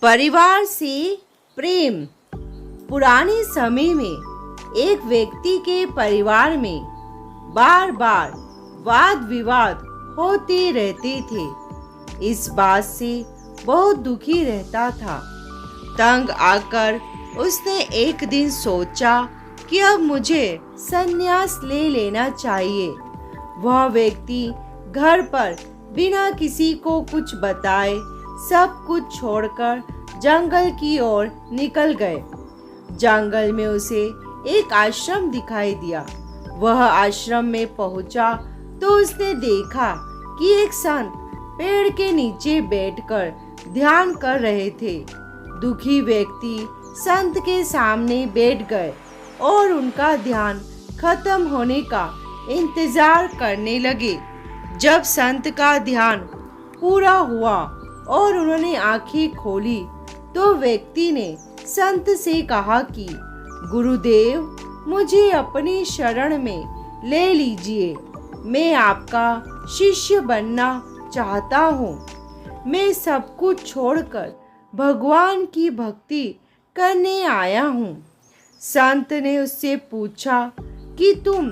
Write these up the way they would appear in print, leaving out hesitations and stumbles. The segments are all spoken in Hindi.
परिवार से प्रेम। पुराने समय में एक व्यक्ति के परिवार में बार बार वाद विवाद होते रहते थे। इस बात से बहुत दुखी रहता था। तंग आकर उसने एक दिन सोचा कि अब मुझे संन्यास ले लेना चाहिए। वह व्यक्ति घर पर बिना किसी को कुछ बताए सब कुछ छोड़कर जंगल की ओर निकल गए। जंगल में उसे एक आश्रम दिखाई दिया। वह आश्रम में पहुंचा तो उसने देखा कि एक संत पेड़ के नीचे बैठकर ध्यान कर रहे थे। दुखी व्यक्ति संत के सामने बैठ गए और उनका ध्यान खत्म होने का इंतजार करने लगे। जब संत का ध्यान पूरा हुआ और उन्होंने आंखें खोली तो व्यक्ति ने संत से कहा कि गुरुदेव, मुझे अपनी शरण में ले लीजिए। मैं आपका शिष्य बनना चाहता हूँ। मैं सब कुछ छोड़कर भगवान की भक्ति करने आया हूँ। संत ने उससे पूछा कि तुम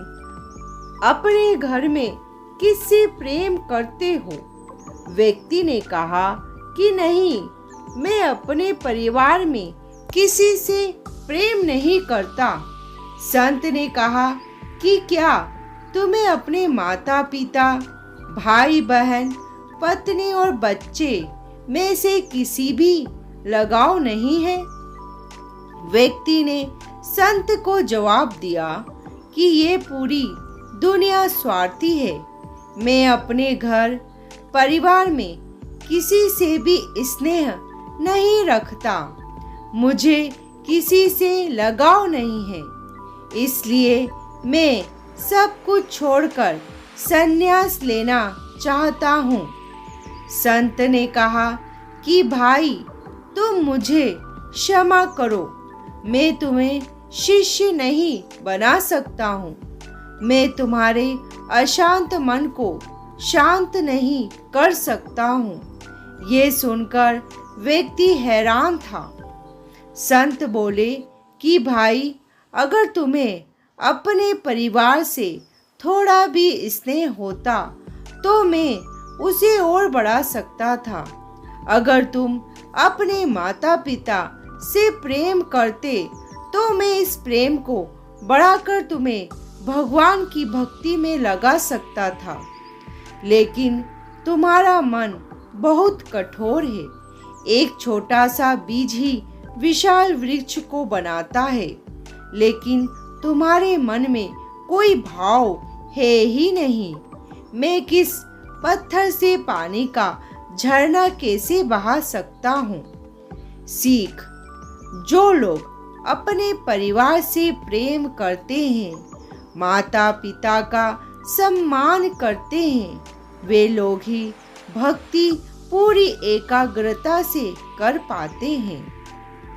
अपने घर में किससे प्रेम करते हो? व्यक्ति ने कहा कि नहीं, मैं अपने परिवार में किसी से प्रेम नहीं करता। संत ने कहा कि क्या तुम्हें अपने माता पिता, भाई बहन, पत्नी और बच्चे में से किसी भी लगाव नहीं है? व्यक्ति ने संत को जवाब दिया कि ये पूरी दुनिया स्वार्थी है। मैं अपने घर परिवार में किसी से भी स्नेह नहीं रखता। मुझे किसी से लगाव नहीं है, इसलिए मैं सब कुछ छोड़कर संन्यास लेना चाहता हूँ। संत ने कहा कि भाई, तुम मुझे क्षमा करो। मैं तुम्हें शिष्य नहीं बना सकता हूँ। मैं तुम्हारे अशांत मन को शांत नहीं कर सकता हूँ। ये सुनकर व्यक्ति हैरान था। संत बोले कि भाई, अगर तुम्हें अपने परिवार से थोड़ा भी स्नेह होता तो मैं उसे और बढ़ा सकता था। अगर तुम अपने माता पिता से प्रेम करते तो मैं इस प्रेम को बढ़ाकर तुम्हें भगवान की भक्ति में लगा सकता था। लेकिन तुम्हारा मन बहुत कठोर है। एक छोटा सा बीज ही विशाल वृक्ष को बनाता है, लेकिन तुम्हारे मन में कोई भाव है ही नहीं। मैं किस पत्थर से पानी का झरना कैसे बहा सकता हूँ? सीख: जो लोग अपने परिवार से प्रेम करते हैं, माता पिता का सम्मान करते हैं, वे लोग ही भक्ति पूरी एकाग्रता से कर पाते हैं।